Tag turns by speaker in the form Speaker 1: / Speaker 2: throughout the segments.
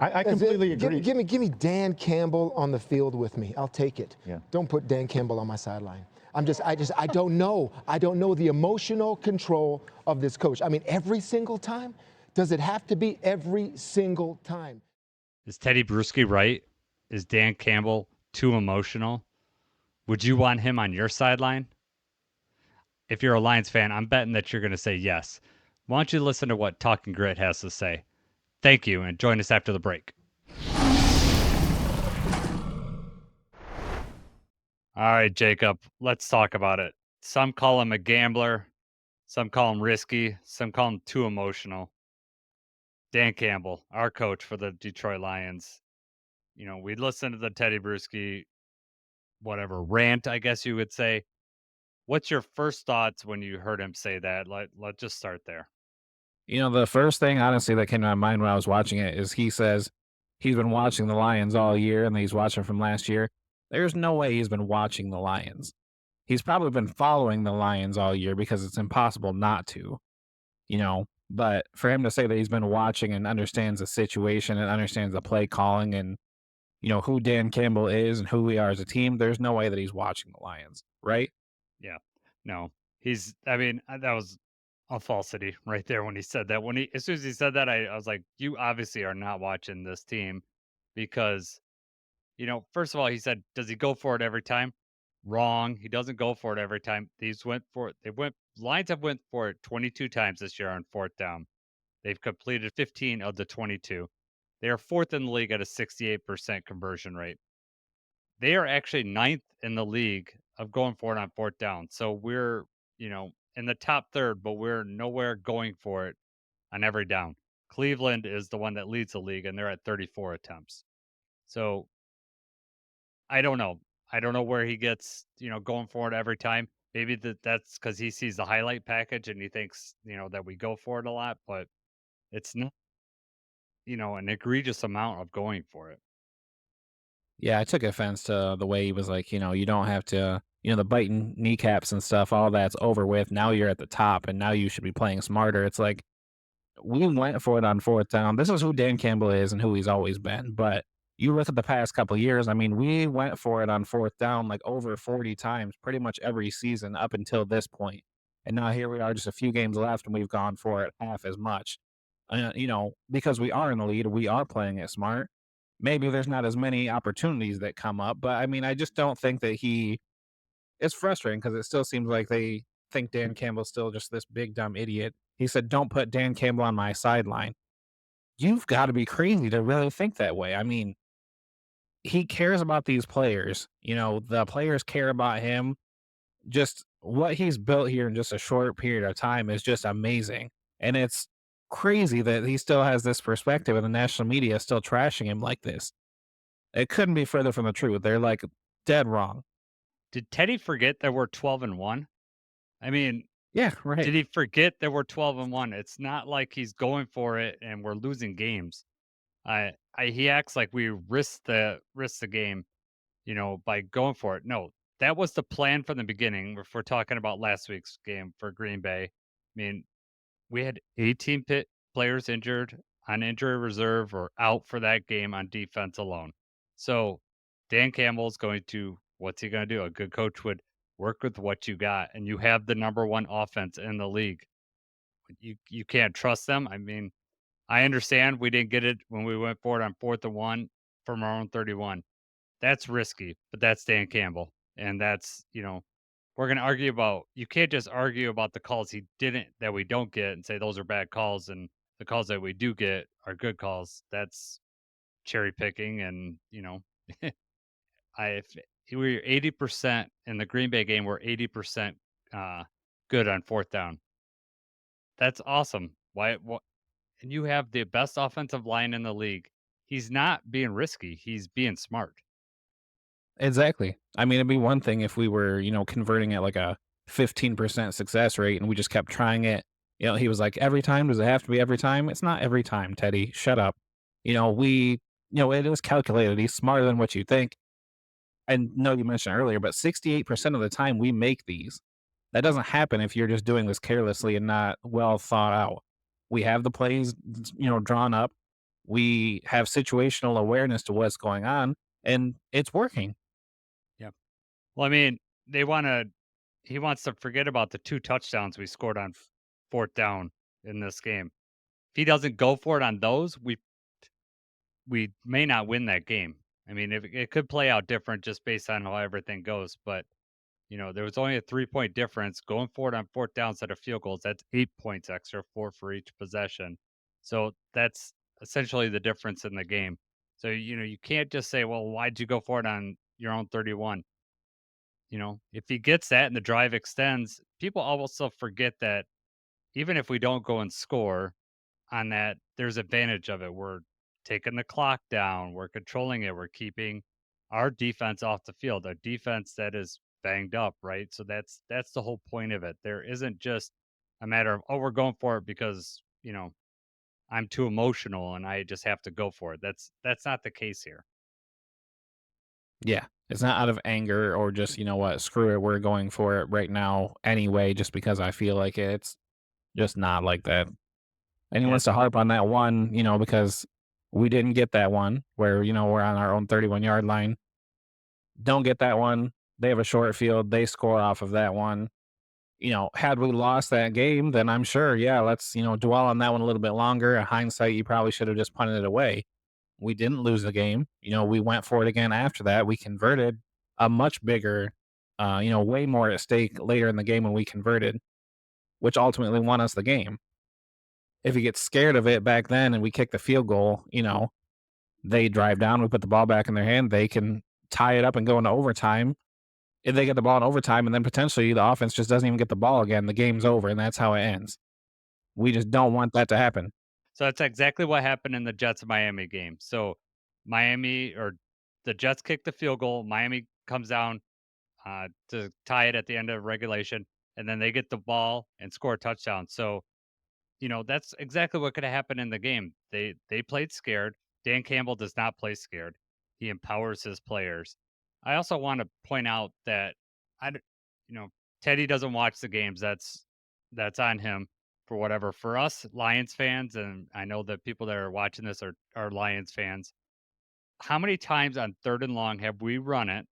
Speaker 1: I
Speaker 2: That's it.
Speaker 1: completely agree.
Speaker 2: Give me Dan Campbell on the field with me. I'll take it.
Speaker 3: Yeah.
Speaker 2: Don't put Dan Campbell on my sideline. I don't know. I don't know the emotional control of this coach. I mean, every single time? Does it have to be every single time?
Speaker 4: Is Tedy Bruschi right? Is Dan Campbell too emotional? Would you want him on your sideline? If you're a Lions fan, I'm betting that you're going to say yes. Why don't you listen to what Talking Grit has to say? Thank you, and join us after the break. All right, Jacob, let's talk about it. Some call him a gambler. Some call him risky. Some call him too emotional. Dan Campbell, our coach for the Detroit Lions. You know, we listened to the Tedy Bruschi, whatever, rant, I guess you would say. What's your first thoughts when you heard him say that? Let's just start there.
Speaker 5: The first thing, honestly, that came to my mind when I was watching it is he says he's been watching the Lions all year and he's watching from last year. There's no way he's been watching the Lions. He's probably been following the Lions all year because it's impossible not to, But for him to say that he's been watching and understands the situation and understands the play calling and, who Dan Campbell is and who we are as a team, there's no way that he's watching the Lions, right?
Speaker 4: Yeah. No. That was a falsity right there when he said that. As soon as he said that, I was like, you obviously are not watching this team because, first of all, he said, does he go for it every time? Wrong. He doesn't go for it every time. Lions have went for it 22 times this year on fourth down. They've completed 15 of the 22. They are fourth in the league at a 68% conversion rate. They are actually ninth in the league of going for it on fourth down. So we're, in the top third, but we're nowhere going for it on every down. Cleveland is the one that leads the league, and they're at 34 attempts. So I don't know. I don't know where he gets, going for it every time. Maybe that's because he sees the highlight package and he thinks, that we go for it a lot, but it's not, an egregious amount of going for it.
Speaker 5: Yeah, I took offense to the way he was like, you don't have to, the biting kneecaps and stuff, all that's over with. Now you're at the top and now you should be playing smarter. It's like, we went for it on fourth down. This is who Dan Campbell is and who he's always been. But you look at the past couple of years, I mean, we went for it on fourth down like over 40 times pretty much every season up until this point. And now here we are, just a few games left, and we've gone for it half as much. Because we are in the lead, we are playing it smart. Maybe there's not as many opportunities that come up, but I mean, I just don't think that it's frustrating because it still seems like they think Dan Campbell's still just this big dumb idiot. He said, "Don't put Dan Campbell on my sideline." You've got to be crazy to really think that way. I mean, he cares about these players. The players care about him. Just what he's built here in just a short period of time is just amazing. And it's crazy that he still has this perspective and the national media is still trashing him like this. It couldn't be further from the truth. They're like dead wrong.
Speaker 4: Did Teddy forget that we're 12-1? I mean,
Speaker 5: yeah, right.
Speaker 4: Did he forget that we're 12-1? It's not like he's going for it and we're losing games. He acts like we risked the game, by going for it. No, that was the plan from the beginning. If we're talking about last week's game for Green Bay, I mean, we had 18 players injured on injury reserve or out for that game on defense alone. So Dan Campbell's what's he going to do? A good coach would work with what you got, and you have the number one offense in the league. You can't trust them. I mean, I understand we didn't get it when we went for it on 4th and 1 from our own 31. That's risky, but that's Dan Campbell. And that's, we're going to argue about, you can't just argue about the calls that we don't get and say those are bad calls and the calls that we do get are good calls. That's cherry picking. And, if we were 80% in the Green Bay game, we're 80% good on fourth down. That's awesome. Why? And you have the best offensive line in the league. He's not being risky. He's being smart.
Speaker 5: Exactly. I mean, it'd be one thing if we were, converting at like a 15% success rate and we just kept trying it. He was like, every time, does it have to be every time? It's not every time, Teddy. Shut up. It was calculated. He's smarter than what you think. And no, you mentioned earlier, but 68% of the time we make these. That doesn't happen if you're just doing this carelessly and not well thought out. We have the plays, drawn up. We have situational awareness to what's going on, and it's working.
Speaker 4: Yep. Well, I mean, they wanna he wants to forget about the 2 touchdowns we scored on 4th down in this game. If he doesn't go for it on those, we may not win that game. I mean, it could play out different just based on how everything goes, but, there was only a 3-point difference. Going for it on 4th down instead of field goals, that's 8 points extra, 4 for each possession. So, that's essentially the difference in the game. So, you can't just say, "Well, why'd you go for it on your own 31?" If he gets that and the drive extends, people also forget that even if we don't go and score on that, there's advantage of it. We're taking the clock down, we're controlling it, we're keeping our defense off the field, a defense that is banged up, right? So that's the whole point of it. There isn't just a matter of, oh, we're going for it because, I'm too emotional and I just have to go for it. That's not the case here.
Speaker 5: Yeah. It's not out of anger or just, you know what, screw it, we're going for it right now anyway, just because I feel like it. It's just not like that. And he
Speaker 4: Yeah,
Speaker 5: wants to harp on that one, because we didn't get that one where, we're on our own 31-yard line. Don't get that one. They have a short field. They score off of that one. Had we lost that game, then I'm sure, yeah, let's, dwell on that one a little bit longer. In hindsight, you probably should have just punted it away. We didn't lose the game. We went for it again after that. We converted a much bigger, way more at stake later in the game when we converted, which ultimately won us the game. If he gets scared of it back then and we kick the field goal, they drive down, we put the ball back in their hand, they can tie it up and go into overtime. If they get the ball in overtime and then potentially the offense just doesn't even get the ball again, the game's over and that's how it ends. We just don't want that to happen.
Speaker 4: so that's exactly what happened in the Jets Miami game. So Miami or the Jets kicked the field goal. Miami comes down to tie it at the end of regulation, and then they get the ball and score a touchdown. So that's exactly what could have happened in the game. They played scared. Dan Campbell does not play scared. He empowers his players. I also want to point out that I, d- you know, Teddy doesn't watch the games. That's on him for whatever. For us Lions fans, and I know that people that are watching this are Lions fans. How many times on 3rd and long have we run it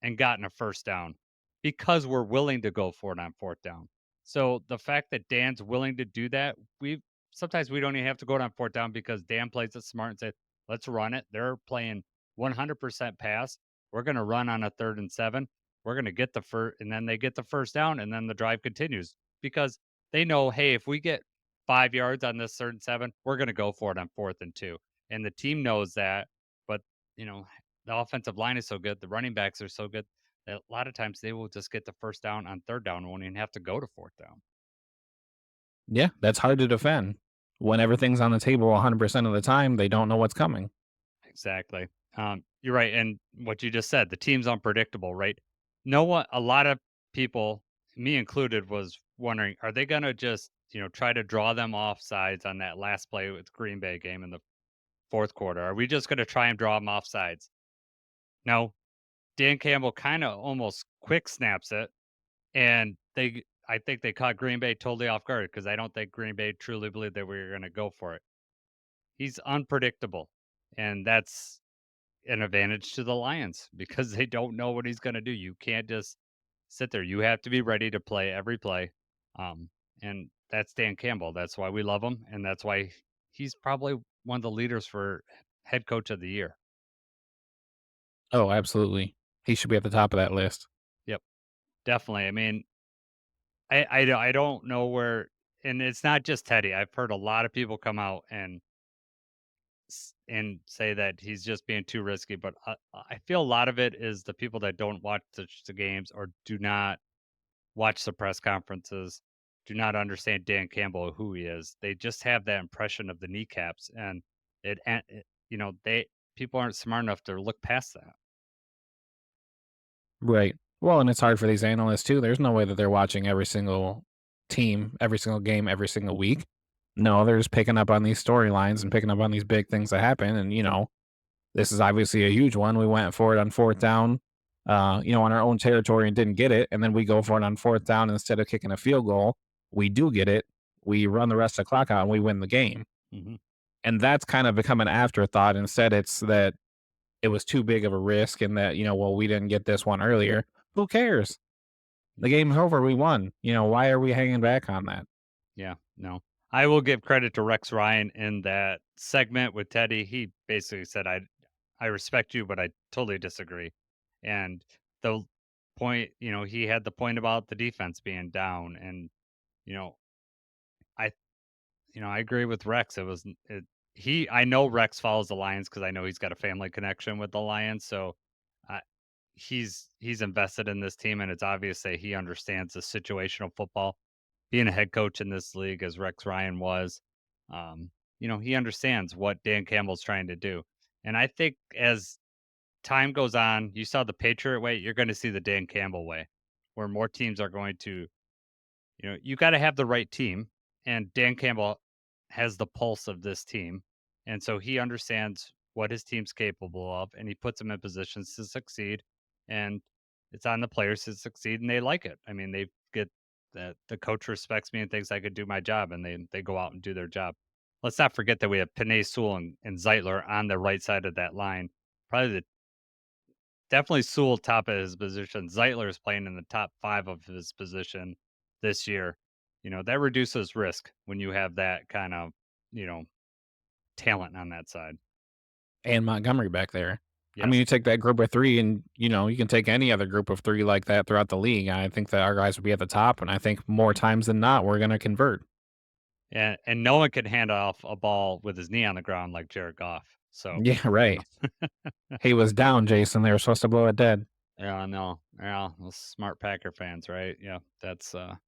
Speaker 4: and gotten a first down because we're willing to go for it on 4th down? So the fact that Dan's willing to do that, sometimes we don't even have to go on 4th down because Dan plays it smart and said, let's run it. They're playing 100% pass. We're going to run on a 3rd and 7. We're going to get the first, and then they get the first down, and then the drive continues because they know, hey, if we get 5 yards on this 3rd and 7, we're going to go for it on 4th and 2. And the team knows that, but you know, the offensive line is so good, the running backs are so good that a lot of times they will just get the first down on 3rd down and won't even have to go to 4th down.
Speaker 5: Yeah, that's hard to defend. When everything's on the table 100% of the time, they don't know what's coming.
Speaker 4: Exactly. You're right. And what you just said, the team's unpredictable, right? No one, a lot of people, me included, was wondering, are they going to just, try to draw them off sides on that last play with Green Bay game in the 4th quarter? Are we just going to try and draw them off sides? No. Dan Campbell kind of almost quick snaps it. And I think they caught Green Bay totally off guard because I don't think Green Bay truly believed that we were going to go for it. He's unpredictable. And that's an advantage to the Lions because they don't know what he's going to do. You can't just sit there. You have to be ready to play every play. Um, and that's Dan Campbell. That's why we love him. And that's why he's probably one of the leaders for head coach of the year.
Speaker 5: Oh, absolutely. He should be at the top of that list.
Speaker 4: Yep. Definitely. I mean, I don't know where, and it's not just Teddy. I've heard a lot of people come out and say that he's just being too risky. But I feel a lot of it is the people that don't watch the games or do not watch the press conferences, do not understand Dan Campbell who he is. They just have that impression of the kneecaps, and they people aren't smart enough to look past that.
Speaker 5: Right. Well, and it's hard for these analysts too. There's no way that they're watching every single team, every single game, every single week. No, they're just picking up on these storylines and picking up on these big things that happen. And, this is obviously a huge one. We went for it on 4th down, on our own territory and didn't get it. And then we go for it on 4th down instead of kicking a field goal. We do get it. We run the rest of the clock out and we win the game.
Speaker 4: Mhm.
Speaker 5: And that's kind of become an afterthought. Instead, it's that it was too big of a risk and that, well, we didn't get this one earlier. Who cares? The game's over. We won. Why are we hanging back on that?
Speaker 4: Yeah, no. I will give credit to Rex Ryan in that segment with Teddy. He basically said, I respect you, but I totally disagree." And the point, he had the point about the defense being down, and you know, I I agree with Rex. It was it, he. I know Rex follows the Lions because I know he's got a family connection with the Lions, so I, he's invested in this team, and it's obvious that he understands the situational football. Being a head coach in this league, as Rex Ryan was, um, he understands what Dan Campbell's trying to do, and I think as time goes on, you saw the Patriot way, you're going to see the Dan Campbell way, where more teams are going to you got to have the right team, and Dan Campbell has the pulse of this team, and so he understands what his team's capable of, and he puts them in positions to succeed, and it's on the players to succeed, and they like it. I mean, they get that the coach respects me and thinks I could do my job, and they go out and do their job. Let's not forget that we have Panay Sewell and Zeitler on the right side of that line. Probably the Definitely Sewell top of his position. Zeitler is playing in the top 5 of his position this year. That reduces risk when you have that kind of, you know, talent on that side.
Speaker 5: And Montgomery back there. I mean,
Speaker 4: Yes.
Speaker 5: you take that group of three and, you can take any other group of three like that throughout the league. I think that our guys would be at the top, and I think more times than not, we're going to convert.
Speaker 4: And no one can hand off a ball with his knee on the ground like Jared Goff. So,
Speaker 5: Yeah,
Speaker 4: you
Speaker 5: right.
Speaker 4: know.
Speaker 5: He was down, Jason. They were supposed to blow it dead.
Speaker 4: Yeah, I know. Yeah, those smart Packer fans, right? Yeah, that's
Speaker 5: All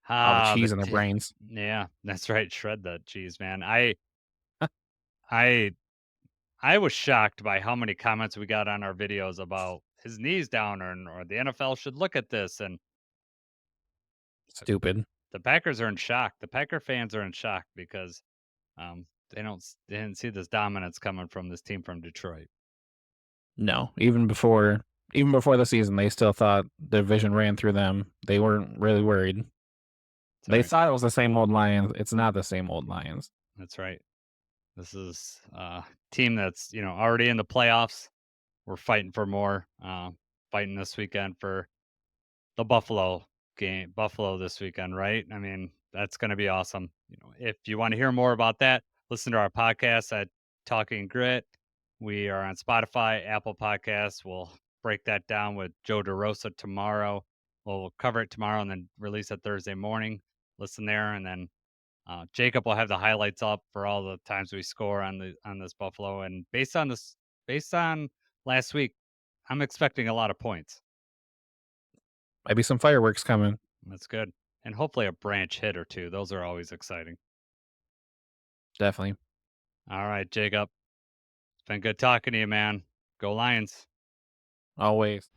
Speaker 5: the
Speaker 4: the
Speaker 5: cheese in their brains.
Speaker 4: yeah, that's right. Shred that cheese, man. I I was shocked by how many comments we got on our videos about his knees down, or the NFL should look at this. And
Speaker 5: Stupid.
Speaker 4: the Packers are in shock. The Packer fans are in shock because they didn't see this dominance coming from this team from Detroit.
Speaker 5: No, even before the season, they still thought the division ran through them. They weren't really worried. They
Speaker 4: Sorry,
Speaker 5: thought it was the same old Lions. It's not the same old Lions.
Speaker 4: that's right. This is a team that's already in the playoffs. We're fighting for more. Fighting this weekend for the Buffalo this weekend, right? I mean, that's going to be awesome. If you want to hear more about that, listen to our podcast at Talking Grit. We are on Spotify, Apple Podcasts. We'll break that down with Joe DeRosa tomorrow. We'll cover it tomorrow and then release it Thursday morning. Listen there, and then Jacob will have the highlights up for all the times we score on this Buffalo. And based on last week, I'm expecting a lot of points.
Speaker 5: Maybe some fireworks coming.
Speaker 4: That's good. And hopefully a branch hit or two. Those are always exciting.
Speaker 5: Definitely.
Speaker 4: All right, Jacob. It's been good talking to you, man. Go Lions.
Speaker 5: Always.